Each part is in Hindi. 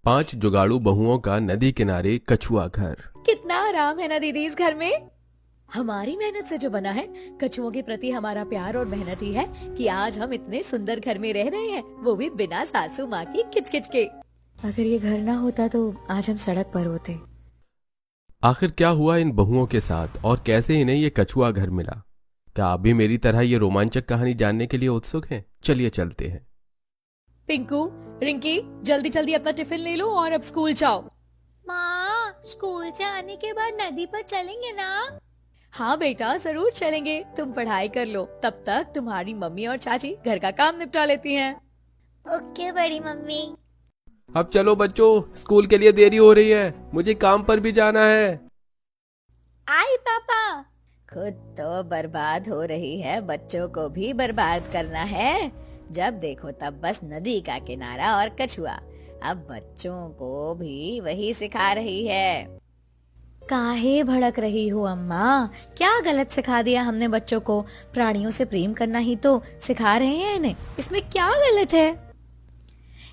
5 जुगाड़ू बहुओं का नदी किनारे कछुआ घर। कितना आराम है ना दीदी इस घर में। हमारी मेहनत से जो बना है। कछुओं के प्रति हमारा प्यार और मेहनत ही है कि आज हम इतने सुंदर घर में रह रहे हैं, वो भी बिना सासू माँ की किचकिच के। अगर ये घर ना होता तो आज हम सड़क पर होते। आखिर क्या हुआ इन बहुओं के साथ और कैसे इन्हें ये कछुआ घर मिला? क्या आप भी मेरी तरह ये रोमांचक कहानी जानने के लिए उत्सुक हैं? चलिए चलते हैं। पिंकू, रिंकी, जल्दी जल्दी अपना टिफिन ले लो और अब स्कूल जाओ। माँ, स्कूल से आने के बाद नदी पर चलेंगे ना? हाँ बेटा, जरूर चलेंगे। तुम पढ़ाई कर लो, तब तक तुम्हारी मम्मी और चाची घर का काम निपटा लेती हैं। ओके बड़ी मम्मी। अब चलो बच्चों, स्कूल के लिए देरी हो रही है, मुझे काम पर भी जाना है। आई पापा। खुद तो बर्बाद हो रही है, बच्चों को भी बर्बाद करना है। जब देखो तब बस नदी का किनारा और कछुआ। अब बच्चों को भी वही सिखा रही है। काहे भड़क रही हो अम्मा? क्या गलत सिखा दिया हमने बच्चों को? प्राणियों से प्रेम करना ही तो सिखा रहे हैं इन्हें, इसमें क्या गलत है?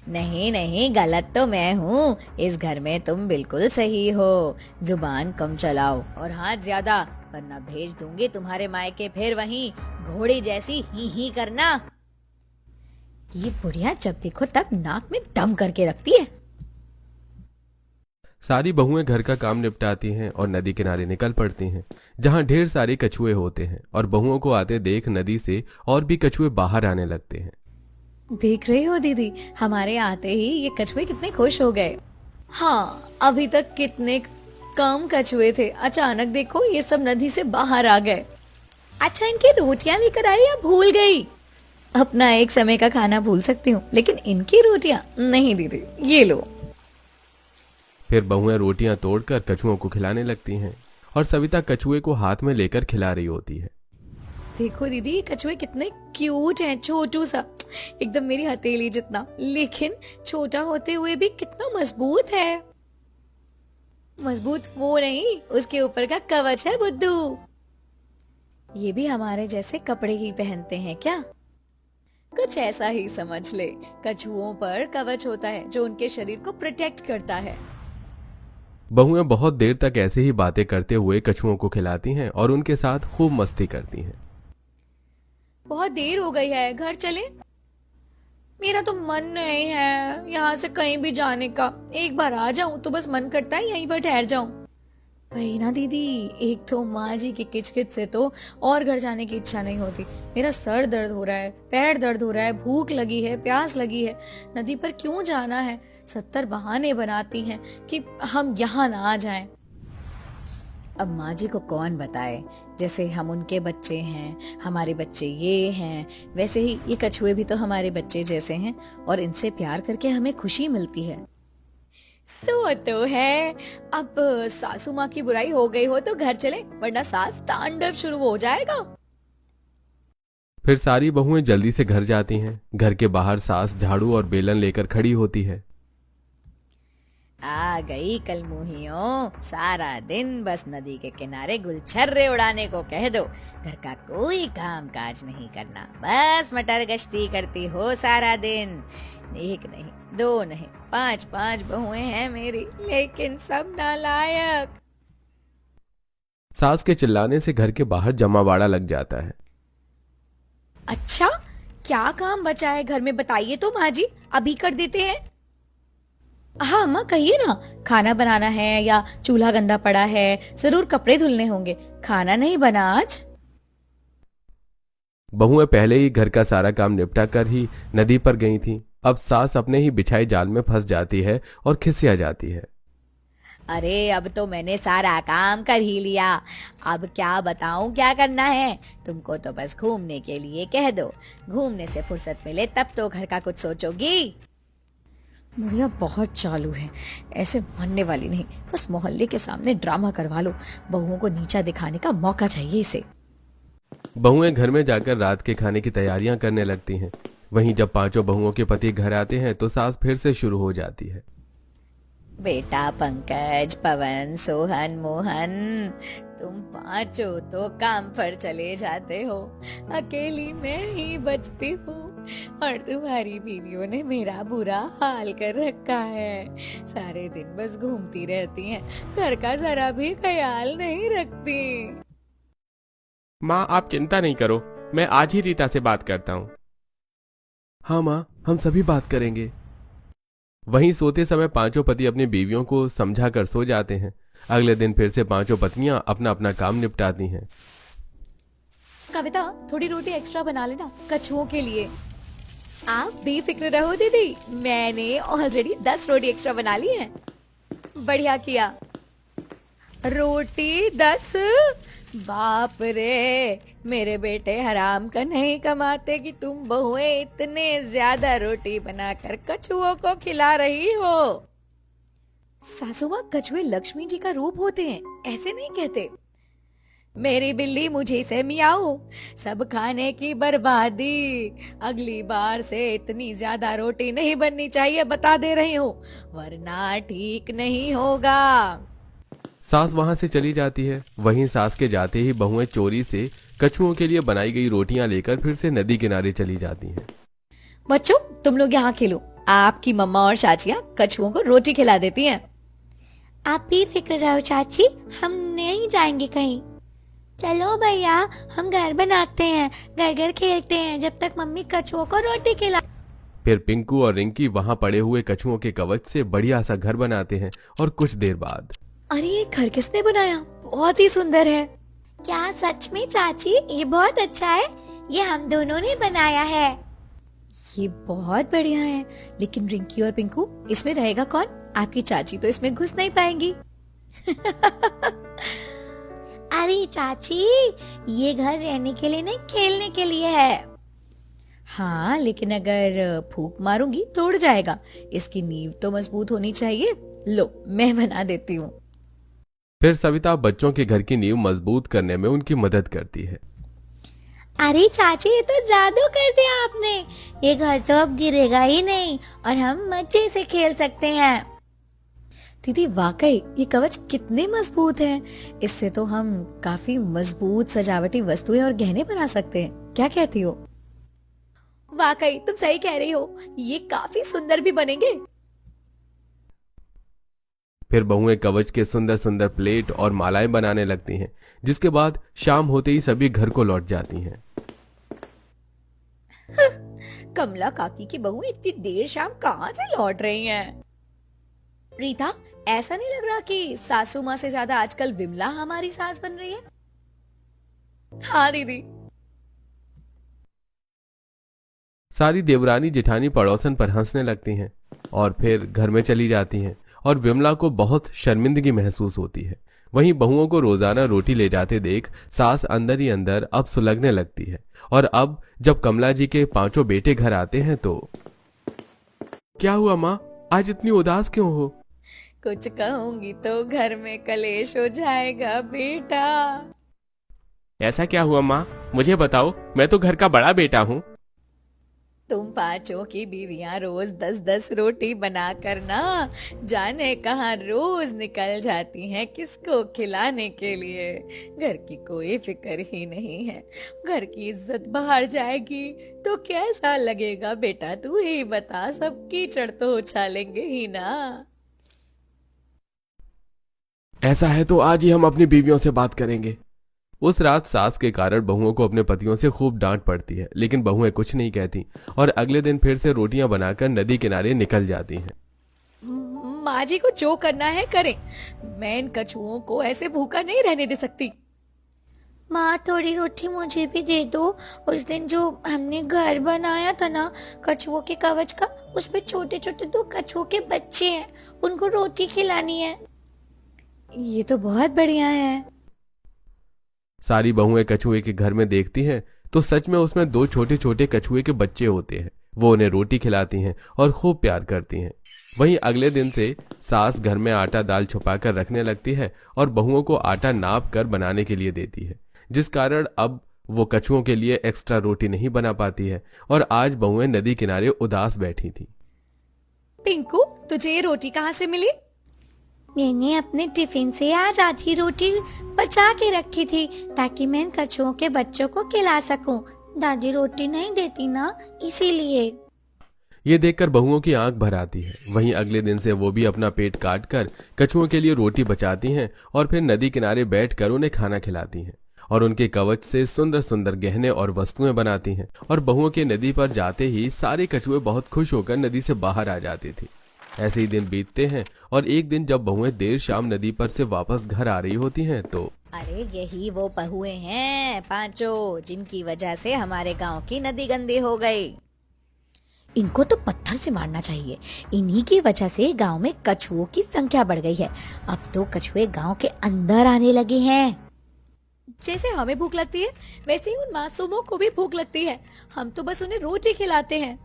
नहीं नहीं, गलत तो मैं हूँ। इस घर में तुम बिल्कुल सही हो। जुबान कम चलाओ और हाथ ज्यादा, वरना भेज दूंगी तुम्हारे मायके फिर वहीं घोड़ी जैसी ही करना। ये बुढ़िया जब देखो तब नाक में दम करके रखती है। सारी बहुएं घर का काम निपटाती हैं और नदी किनारे निकल पड़ती हैं, जहां ढेर सारे कछुए होते हैं। और बहुओं को आते देख नदी से और भी कछुए बाहर आने लगते हैं। देख रही हो दीदी, हमारे आते ही ये कछुए कितने खुश हो गए। हाँ, अभी तक कितने कम कछुए थे, अचानक देखो ये सब नदी से बाहर आ गए। अच्छा, इनकी रोटियां लेकर आई या भूल गई? अपना एक समय का खाना भूल सकती हूँ, लेकिन इनकी रोटियां नहीं दीदी, ये लो। फिर बहुएं रोटियां तोड़कर कछुओं को खिलाने लगती हैं और सविता कछुए को हाथ में लेकर खिला रही होती है। देखो दीदी, ये कछुए कितने क्यूट हैं, छोटू सा, एकदम मेरी हथेली जितना, लेकिन छोटा होते हुए भी कितना मजबूत है। मजबूत वो नहीं, उसके ऊपर का कवच है बुद्धू। ये भी हमारे जैसे कपड़े ही पहनते हैं क्या? कुछ ऐसा ही समझ ले। कछुओं पर कवच होता है जो उनके शरीर को प्रोटेक्ट करता है। बहुएं बहुत देर तक ऐसे ही बातें करते हुए कछुओं को खिलाती हैं और उनके साथ खूब मस्ती करती हैं। बहुत देर हो गई है, घर चले? मेरा तो मन नहीं है यहाँ से कहीं भी जाने का। एक बार आ जाऊं तो बस मन करता है यहीं पर ठहर जाऊं। वही ना दीदी, एक तो माँ जी की किचकिच से तो और घर जाने की इच्छा नहीं होती। मेरा सर दर्द हो रहा है, पैर दर्द हो रहा है, भूख लगी है, प्यास लगी है। नदी पर क्यों जाना है? 70 बहाने बनाती हैं कि हम यहाँ ना आ जाएं। अब माँ जी को कौन बताए, जैसे हम उनके बच्चे हैं, हमारे बच्चे ये हैं, वैसे ही ये कछुए भी तो हमारे बच्चे जैसे हैं और इनसे प्यार करके हमें खुशी मिलती है। सो तो है। अब सासू माँ की बुराई हो गई हो तो घर चले, वरना सास तांडव शुरू हो जाएगा। फिर सारी बहुएं जल्दी से घर जाती हैं। घर के बाहर सास झाड़ू और बेलन लेकर खड़ी होती है। आ गई कल मुहियों, सारा दिन बस नदी के किनारे गुलछर्रे उड़ाने को कह दो। घर का कोई काम काज नहीं करना, बस मटर गश्ती करती हो सारा दिन। एक नहीं, 2 नहीं, 5 बहुएं हैं मेरी, लेकिन सब नालायक। सास के चिल्लाने से घर के बाहर जमावाड़ा लग जाता है। अच्छा, क्या काम बचा है घर में बताइए तो माँ जी, अभी कर देते हैं। हाँ अम्मा, कहिए ना। खाना बनाना है या चूल्हा गंदा पड़ा है? जरूर कपड़े धुलने होंगे। खाना नहीं बना आज? बहुएं पहले ही घर का सारा काम निपटा कर ही नदी पर गई थीं। अब सास अपने ही बिछाई जाल में फंस जाती है और खिसिया जाती है। अरे अब तो मैंने सारा काम कर ही लिया, अब क्या बताऊं क्या करना है? तुमको तो बस घूमने के लिए कह दो, घूमने से फुर्सत मिले तब तो घर का कुछ सोचोगी। बुढ़िया बहुत चालू है, ऐसे मानने वाली नहीं। बस मोहल्ले के सामने ड्रामा करवा लो, बहुओं को नीचा दिखाने का मौका चाहिए इसे। बहुएं घर में जाकर रात के खाने की तैयारियां करने लगती हैं। वहीं जब 5 बहुओं के पति घर आते हैं तो सास फिर से शुरू हो जाती है। बेटा पंकज, पवन, सोहन, मोहन, तुम 5 तो काम पर चले जाते हो, अकेली मैं ही बचती हूँ। और तुम्हारी बीवियों ने मेरा बुरा हाल कर रखा है। सारे दिन बस घूमती रहती हैं, घर का जरा भी ख्याल नहीं रखती। माँ आप चिंता नहीं करो, मैं आज ही रीता से बात करता हूँ। हाँ माँ, हम सभी बात करेंगे। वहीं सोते समय पांचों पति अपनी बीवियों को समझा कर सो जाते हैं। अगले दिन फिर से पांचों पत्नियां अपना अपना काम निपटाती हैं। कविता, थोड़ी रोटी एक्स्ट्रा बना लेना कछुओं के लिए। आप बेफिक्र रहो दीदी, मैंने ऑलरेडी 10 रोटी एक्स्ट्रा बना ली है। बढ़िया किया। रोटी 10? बाप रे, मेरे बेटे हराम का नहीं कमाते कि तुम बहुएं इतने ज्यादा रोटी बनाकर कछुओं को खिला रही हो। सासू माँ, कछुए लक्ष्मी जी का रूप होते हैं, ऐसे नहीं कहते। मेरी बिल्ली मुझे से मियाऊ, सब खाने की बर्बादी। अगली बार से इतनी ज्यादा रोटी नहीं बननी चाहिए, बता दे रही हूँ, वरना ठीक नहीं होगा। सास वहां से चली जाती है। वहीं सास के जाते ही बहुएं चोरी से कछुओं के लिए बनाई गई रोटियां लेकर फिर से नदी किनारे चली जाती हैं। बच्चों, तुम लोग यहाँ खेलो, आपकी मम्मा और चाचियाँ कछुओं को रोटी खिला देती हैं। आप भी फिक्र रहो चाची, हम नहीं जाएंगे कहीं। चलो भैया, हम घर बनाते हैं, घर घर खेलते हैं जब तक मम्मी कछुओं को रोटी खिला। फिर पिंकू और रिंकी वहां पड़े हुए कछुओं के कवच से बढ़िया सा घर बनाते हैं और कुछ देर बाद, अरे ये घर किसने बनाया? बहुत ही सुंदर है। क्या सच में चाची? ये बहुत अच्छा है, ये हम दोनों ने बनाया है। ये बहुत बढ़िया है, लेकिन रिंकी और पिंकू, इसमें रहेगा कौन? आपकी चाची तो इसमें घुस नहीं पाएंगी। अरे चाची, ये घर रहने के लिए नहीं, खेलने के लिए है। हाँ, लेकिन अगर फूंक मारूंगी तो उड़ जाएगा। इसकी नींव तो मजबूत होनी चाहिए। लो, मैं बना देती हूँ। फिर सविता बच्चों के घर की नींव मजबूत करने में उनकी मदद करती है। अरे चाची, ये तो जादू कर दिया आपने। ये घर तो अब गिरेगा ही नहीं और हम मजे से खेल सकते हैं। दीदी, वाकई ये कवच कितने मजबूत हैं। इससे तो हम काफी मजबूत सजावटी वस्तुएं और गहने बना सकते हैं। क्या कहती हो? वाकई तुम सही कह रही हो, ये काफी सुंदर भी बनेंगे। फिर बहुएं कवच के सुंदर सुंदर प्लेट और मालाएं बनाने लगती हैं, जिसके बाद शाम होते ही सभी घर को लौट जाती हैं। कमला काकी की बहू इतनी देर शाम कहाँ से लौट रही हैं? रीता, ऐसा नहीं लग रहा कि सासू माँ से ज्यादा आजकल विमला हमारी सास बन रही है? हाँ दीदी। सारी देवरानी जेठानी पड़ोसन पर हंसने लगती हैं और फिर घर में चली जाती हैं और विमला को बहुत शर्मिंदगी महसूस होती है। वहीं बहुओं को रोजाना रोटी ले जाते देख सास अंदर ही अंदर अब सुलगने लगती है। और अब जब कमला जी के पांचों बेटे घर आते हैं तो, क्या हुआ माँ, आज इतनी उदास क्यों हो? कुछ कहूंगी तो घर में कलेश हो जाएगा बेटा। ऐसा क्या हुआ माँ, मुझे बताओ, मैं तो घर का बड़ा बेटा हूँ। तुम पांचों की बीवियां रोज 10-10 रोटी बना कर ना जाने कहाँ रोज निकल जाती हैं किसको खिलाने के लिए। घर की कोई फिक्र ही नहीं है। घर की इज्जत बाहर जाएगी तो कैसा लगेगा बेटा, तू ही बता। सब कीचड़ तो उछालेंगे ही ना। ऐसा है तो आज ही हम अपनी बीवियों से बात करेंगे। उस रात सास के कारण बहुओं को अपने पतियों से खूब डांट पड़ती है, लेकिन बहुएं कुछ नहीं कहती और अगले दिन फिर से रोटियां बनाकर नदी किनारे निकल जाती हैं। माँ जी को जो करना है करें, मैं इन कछुओं को ऐसे भूखा नहीं रहने दे सकती। माँ, थोड़ी रोटी मुझे भी दे दो। उस दिन जो हमने घर बनाया था ना कछुओं के कवच का, उसमें छोटे छोटे 2 कछुओं के बच्चे हैं, उनको रोटी खिलानी है। ये तो बहुत बढ़िया है। सारी बहुएं कछुए के घर में देखती हैं तो सच में उसमें 2 छोटे छोटे कछुए के बच्चे होते हैं। वो उन्हें रोटी खिलाती हैं और खूब प्यार करती हैं। वहीं अगले दिन से सास घर में आटा दाल छुपा कर रखने लगती है और बहुओं को आटा नाप कर बनाने के लिए देती है, जिस कारण अब वो कछुओं के लिए एक्स्ट्रा रोटी नहीं बना पाती है। और आज बहुएं नदी किनारे उदास बैठी थी। पिंकू, तुझे ये रोटी कहाँ से मिली? मैंने अपने टिफिन से आज आधी रोटी बचा के रखी थी ताकि मैं इन कछुओं के बच्चों को खिला सकूं। दादी रोटी नहीं देती ना, इसीलिए। ये देखकर बहुओं की आंख भर आती है। वहीं अगले दिन से वो भी अपना पेट काट कर कछुओं के लिए रोटी बचाती हैं और फिर नदी किनारे बैठकर उन्हें खाना खिलाती हैं और उनके कवच से सुंदर सुंदर गहने और वस्तुएं बनाती हैं। और बहुओं के नदी पर जाते ही सारे कछुए बहुत खुश होकर नदी से बाहर आ जाती थी। ऐसे ही दिन बीतते हैं और एक दिन जब बहुएं देर शाम नदी पर से वापस घर आ रही होती हैं तो अरे यही वो बहुए हैं पांचों, जिनकी वजह से हमारे गांव की नदी गंदी हो गई। इनको तो पत्थर से मारना चाहिए। इन्हीं की वजह से गांव में कछुओं की संख्या बढ़ गई है। अब तो कछुए गांव के अंदर आने लगे हैं। जैसे हमें भूख लगती है वैसे ही उन मासूमों को भी भूख लगती है। हम तो बस उन्हें रोटी खिलाते हैं।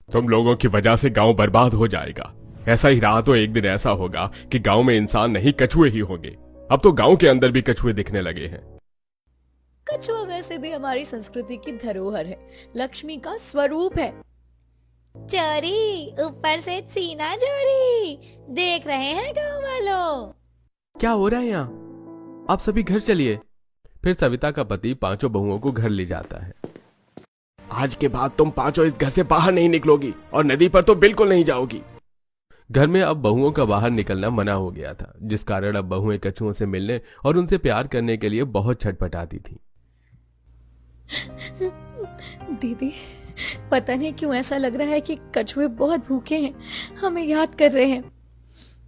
तुम लोगों की वजह से गांव बर्बाद हो जाएगा। ऐसा ही रहा तो एक दिन ऐसा होगा कि गांव में इंसान नहीं कछुए ही होंगे। अब तो गांव के अंदर भी कछुए दिखने लगे हैं। कछुआ वैसे भी हमारी संस्कृति की धरोहर है, लक्ष्मी का स्वरूप है। चोरी, ऊपर से सीना चोरी, देख रहे हैं गाँव वालों। क्या हो रहा है यहाँ? आप सभी घर चलिए। फिर सविता का पति पांचों बहुओं को घर ले जाता है। आज के बाद तुम पांचों इस घर से बाहर नहीं निकलोगी और नदी पर तो बिल्कुल नहीं जाओगी। घर में अब बहुओं का बाहर निकलना मना हो गया था, जिस कारण अब बहुएं कछुओं से मिलने और उनसे प्यार करने के लिए बहुत छटपटाती थी। दीदी, पता नहीं क्यों ऐसा लग रहा है कि कछुए बहुत भूखे हैं, हमें याद कर रहे हैं।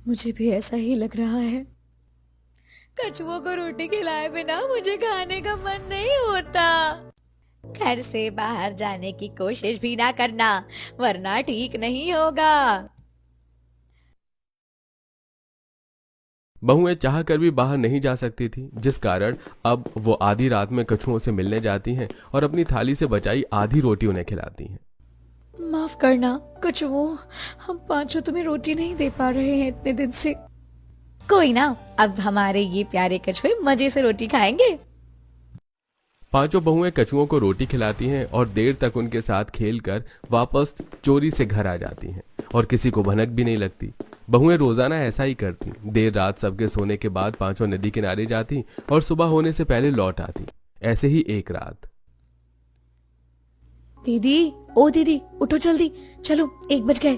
मुझे भी ऐसा ही लग रहा है। कछुओं को रोटी खिलाए बिना मुझे खाने का मन नहीं होता। घर से बाहर जाने की कोशिश भी ना करना, वरना ठीक नहीं होगा। बहुएं चाह कर भी बाहर नहीं जा सकती थी, जिस कारण अब वो आधी रात में कछुओं से मिलने जाती हैं और अपनी थाली से बचाई आधी रोटी उन्हें खिलाती हैं। माफ करना कछुओं, हम पांचों तुम्हें रोटी नहीं दे पा रहे हैं इतने दिन से। कोई ना, अब हमारे ये प्यारे कछुए मजे से रोटी खाएंगे। पांचों बहुएं कछुओं को रोटी खिलाती हैं और देर तक उनके साथ खेलकर वापस चोरी से घर आ जाती हैं और किसी को भनक भी नहीं लगती। बहुएं रोजाना ऐसा ही करती। देर रात सबके सोने के बाद पांचों नदी किनारे जाती और सुबह होने से पहले लौट आती। ऐसे ही एक रात। दीदी, ओ दीदी, उठो जल्दी, चलो 1 बज गए।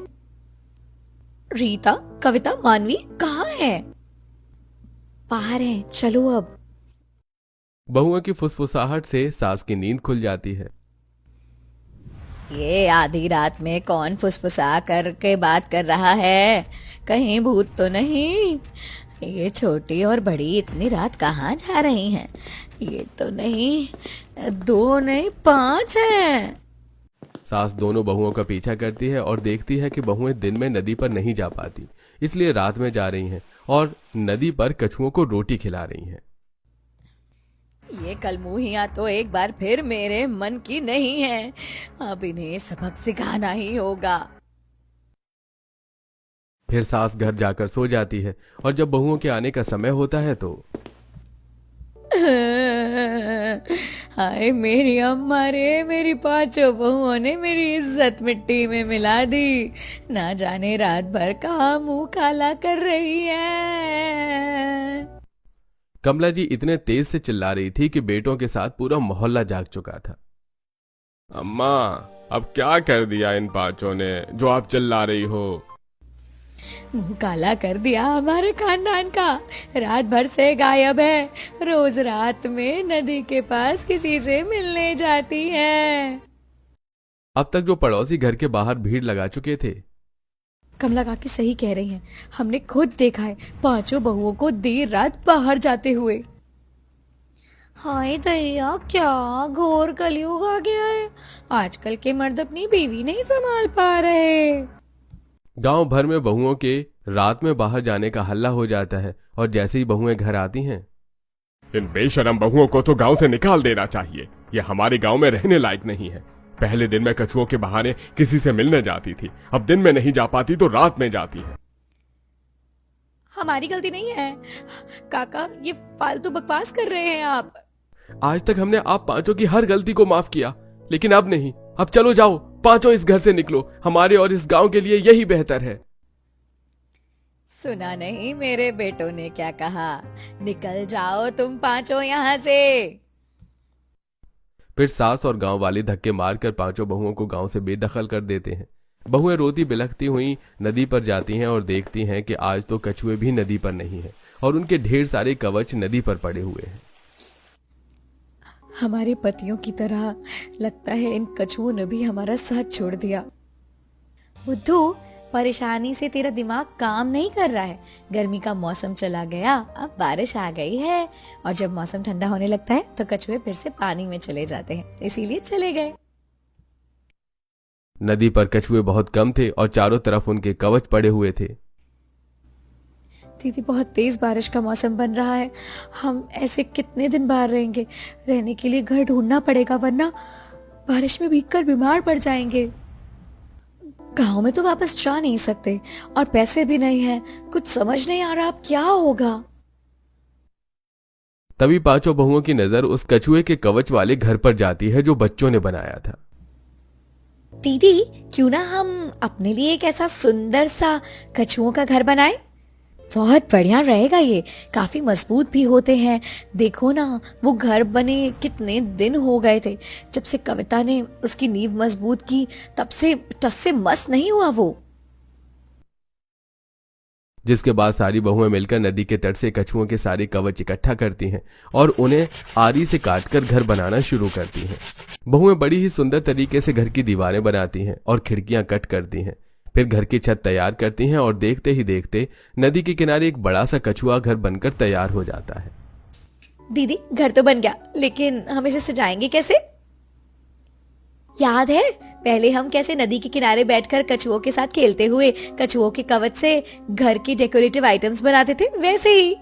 रीता, कविता, मानवी कहाँ है? बाहर हैं, चलो अब। बहुओं की फुसफुसाहट से सास की नींद खुल जाती है। ये आधी रात में कौन फुसफुसा करके बात कर रहा है? कहीं भूत तो नहीं? ये छोटी और बड़ी इतनी रात कहाँ जा रही हैं? ये तो नहीं, 2 नहीं 5 हैं। सास दोनों बहुओं का पीछा करती है और देखती है कि बहुएं दिन में नदी पर नहीं जा पाती, इसलिए रात में जा रही हैं और नदी पर कछुओं को रोटी खिला रही हैं। ये कलमुहियां तो एक बार फिर मेरे मन की नहीं है। अब इन्हें सबक सिखाना ही होगा। फिर सास घर जाकर सो जाती है और जब बहुओं के आने का समय होता है तो हाय मेरी अम्मा रे, मेरी पांचों बहुओं ने मेरी इज्जत मिट्टी में मिला दी। ना जाने रात भर कहाँ मुंह काला कर रही है। कमला जी इतने तेज से चिल्ला रही थी कि बेटों के साथ पूरा मोहल्ला जाग चुका था। अम्मा, अब क्या कर दिया इन पांचों ने जो आप चिल्ला रही हो? मुंह काला कर दिया हमारे खानदान का। रात भर से गायब है, रोज रात में नदी के पास किसी से मिलने जाती है। अब तक जो पड़ोसी घर के बाहर भीड़ लगा चुके थे। कमला काकी सही कह रही हैं, हमने खुद देखा है पांचों बहुओं को देर रात बाहर जाते हुए। हाय दैया, क्या घोर कलयुग आ गया है। आजकल के मर्द अपनी बीवी नहीं संभाल पा रहे। गांव भर में बहुओं के रात में बाहर जाने का हल्ला हो जाता है और जैसे ही बहुएं घर आती हैं, इन बेशरम बहुओं को तो गांव से निकाल देना चाहिए। ये हमारे गांव में रहने लायक नहीं है। पहले दिन में कछुओं के बहाने किसी से मिलने जाती थी, अब दिन में नहीं जा पाती तो रात में जाती है। हमारी गलती नहीं है काका, ये फालतू बकवास कर रहे हैं आप। आज तक हमने आप पांचों की हर गलती को माफ किया, लेकिन अब नहीं। अब चलो जाओ, पांचों इस घर से निकलो। हमारे और इस गांव के लिए यही बेहतर है। सुना नहीं मेरे बेटों ने क्या कहा? निकल जाओ तुम पांचों यहाँ से। फिर सास और गांव वाले धक्के मारकर पांचों बहुओं को गांव से बेदखल कर देते हैं। बहुएं रोती बिलखती हुई नदी पर जाती हैं और देखती हैं कि आज तो कछुए भी नदी पर नहीं है और उनके ढेर सारे कवच नदी पर पड़े हुए हैं। हमारे पतियों की तरह लगता है इन कछुओं ने भी हमारा साथ छोड़ दिया। बुद्धू, परेशानी से तेरा दिमाग काम नहीं कर रहा है। गर्मी का मौसम चला गया, अब बारिश आ गई है और जब मौसम ठंडा होने लगता है तो कछुए फिर से पानी में चले जाते हैं, इसीलिए चले गए। नदी पर कछुए बहुत कम थे और चारों तरफ उनके कवच पड़े हुए थे। दीदी, बहुत तेज बारिश का मौसम बन रहा है। हम ऐसे कितने दिन बाहर रहेंगे? रहने के लिए घर ढूंढना पड़ेगा, वरना बारिश में भीगकर बीमार पड़ जाएंगे। गांव में तो वापस जा नहीं सकते और पैसे भी नहीं हैं। कुछ समझ नहीं आ रहा अब क्या होगा। तभी पांचों बहुओं की नजर उस कछुए के कवच वाले घर पर जाती है जो बच्चों ने बनाया था। दीदी, क्यों ना हम अपने लिए एक ऐसा सुंदर सा कछुओं का घर बनाए? बहुत बढ़िया रहेगा, ये काफी मजबूत भी होते हैं। देखो ना, वो घर बने कितने दिन हो गए थे। जब से कविता ने उसकी नींव मजबूत की तब से टस से मस नहीं हुआ वो। जिसके बाद सारी बहुएं मिलकर नदी के तट से कछुओं के सारे कवच इकट्ठा करती हैं और उन्हें आरी से काटकर घर बनाना शुरू करती हैं। बहुएं बड़ी ही सुंदर तरीके से घर की दीवारें बनाती हैं और खिड़कियां कट करती हैं। फिर घर की छत तैयार करती हैं और देखते ही देखते नदी के किनारे एक बड़ा सा कछुआ घर बनकर तैयार हो जाता है। दीदी, घर तो बन गया, लेकिन हम इसे सजाएंगे कैसे? याद है पहले हम कैसे नदी के किनारे बैठकर कछुओं के साथ खेलते हुए कछुओं के कवच से घर की डेकोरेटिव आइटम्स बनाते थे, वैसे ही।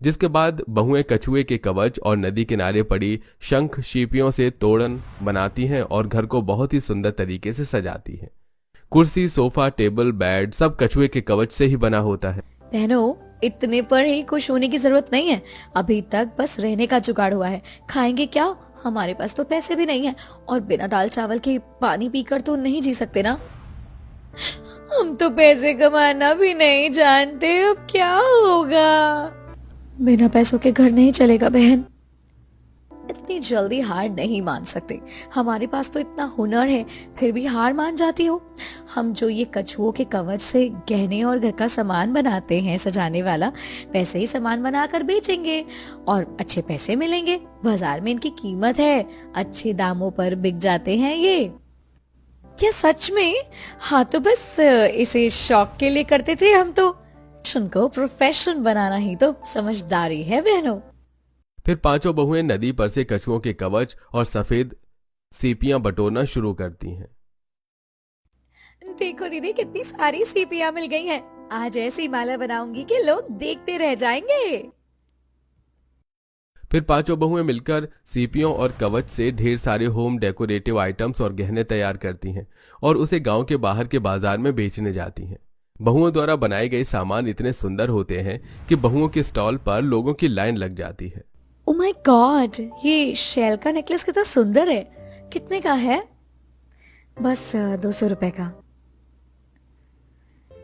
जिसके बाद बहुएं कछुए के कवच और नदी किनारे पड़ी शंख शीपियों से तोरण बनाती हैं और घर को बहुत ही सुंदर तरीके से सजाती हैं। कुर्सी, सोफा, टेबल, बेड सब कछुए के कवच से ही बना होता है। बहनों, इतने पर ही खुश होने की जरूरत नहीं है। अभी तक बस रहने का जुगाड़ हुआ है। खाएंगे क्या? हमारे पास तो पैसे भी नहीं है और बिना दाल चावल के पानी पीकर तो नहीं जी सकते ना। हम तो पैसे कमाना भी नहीं जानते, अब क्या होगा? बिना पैसों के घर नहीं चलेगा बहन। इतनी जल्दी हार नहीं मान सकते। हमारे पास तो इतना हुनर है, फिर भी हार मान जाती हो। हम जो ये कछुओं के कवच से गहने और घर का सामान बनाते हैं सजाने वाला, वैसे ही सामान बनाकर बेचेंगे और अच्छे पैसे मिलेंगे। बाजार में इनकी कीमत है, अच्छे दामों पर बिक जाते हैं ये। क्या सच में? हाँ, तो बस इसे शौक के लिए करते थे हम तो। को प्रोफेशन बनाना ही तो समझदारी है बहनों। फिर पांचों बहुएं नदी पर से कछुओं के कवच और सफेद सीपियां बटोरना शुरू करती हैं। देखो दीदी, कितनी सारी सीपियां मिल गई हैं। आज ऐसी माला बनाऊंगी कि लोग देखते रह जाएंगे। फिर पांचों बहुएं मिलकर सीपियों और कवच से ढेर सारे होम डेकोरेटिव आइटम्स और गहने तैयार करती हैं और उसे गांव के बाहर के बाजार में बेचने जाती हैं। बहुओं द्वारा बनाए गए सामान इतने सुंदर होते हैं कि बहुओं के स्टॉल पर लोगों की लाइन लग जाती है। ओह माय गॉड, ये शेल का नेकलेस कितना सुंदर है। कितने का है? बस 200 रुपए का।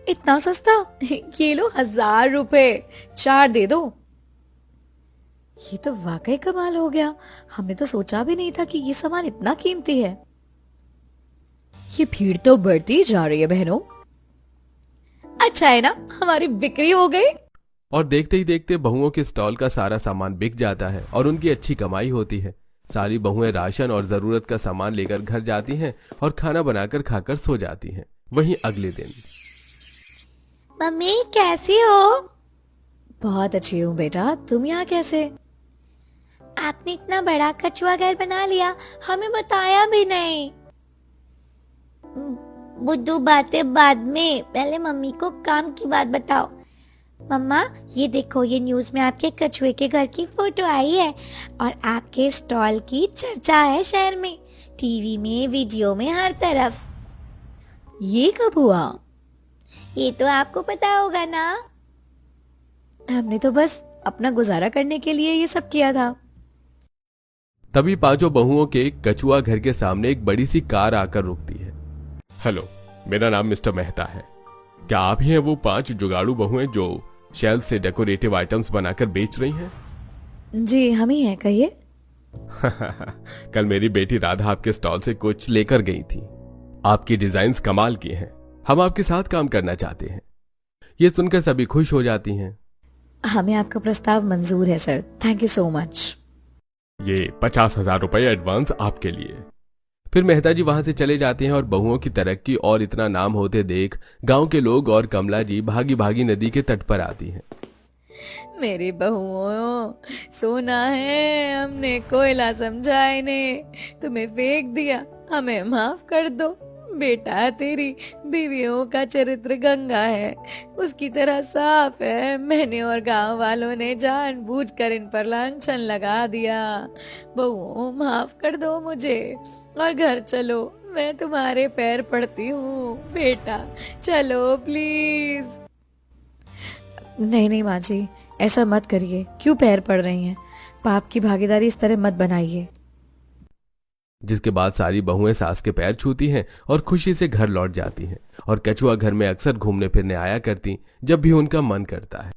इतना सस्ता? ये लो 1000 रुपए, 4 दे दो। ये तो वाकई कमाल हो गया। हमने तो सोचा भी नहीं था कि ये सामान इतना कीमती है। ये भीड़ तो बढ़ती जा रही है बहनों। अच्छा है ना, हमारी बिक्री हो गई। और देखते ही देखते बहुओं के स्टॉल का सारा सामान बिक जाता है और उनकी अच्छी कमाई होती है। सारी बहुएं राशन और जरूरत का सामान लेकर घर जाती हैं और खाना बनाकर खाकर सो जाती हैं। वहीं अगले दिन, मम्मी कैसी हो? बहुत अच्छी हूँ बेटा, तुम यहाँ कैसे? आपने इतना बड़ा कछुआ घर बना लिया, हमें बताया भी नहीं। बुद्धू, बातें बाद में, पहले मम्मी को काम की बात बताओ। मम्मा, ये देखो, ये न्यूज में आपके कछुए के घर की फोटो आई है और आपके स्टॉल की चर्चा है शहर में, टीवी में, वीडियो में, हर तरफ। ये कब हुआ? ये तो आपको पता होगा ना। हमने तो बस अपना गुजारा करने के लिए ये सब किया था। तभी पांचों बहुओं के कछुआ घर के सामने एक बड़ी सी कार आकर रुकती है। हेलो, मेरा नाम मिस्टर मेहता है। क्या आप ही हैं वो 5 जुगाड़ू बहुएं जो शेल्फ से डेकोरेटिव आइटम्स बनाकर बेच रही हैं? जी हम ही हैं, कहिए। कल मेरी बेटी राधा आपके स्टॉल से कुछ लेकर गई थी। आपकी डिजाइन्स कमाल की हैं। हम आपके साथ काम करना चाहते हैं। ये सुनकर सभी खुश हो जाती हैं। हमें आपका प्रस्ताव मंजूर है sir, thank you so much. ये 50,000 रुपए एडवांस आपके लिए। फिर मेहता जी वहां से चले जाते हैं और बहुओं की तरक्की और इतना नाम होते देख गांव के लोग और कमला जी भागी भागी नदी के तट पर आती हैं। मेरी बहुओं, सोना है, हमने कोयला समझा इन्हें, तुम्हें फेंक दिया, हमें माफ कर दो। बेटा, तेरी बीवियों का चरित्र गंगा है, उसकी तरह साफ है। मैंने और गांव वालों ने जानबूझकर इन पर लांछन लगा दिया। बहुओं, माफ कर दो मुझे और घर चलो, मैं तुम्हारे पैर पड़ती हूँ। बेटा चलो प्लीज। नहीं नहीं माँ जी, ऐसा मत करिए, क्यों पैर पड़ रही हैं? पाप की भागीदारी इस तरह मत बनाइए। जिसके बाद सारी बहुएं सास के पैर छूती हैं और खुशी से घर लौट जाती हैं। और कछुआ घर में अक्सर घूमने फिरने आया करती जब भी उनका मन करता है।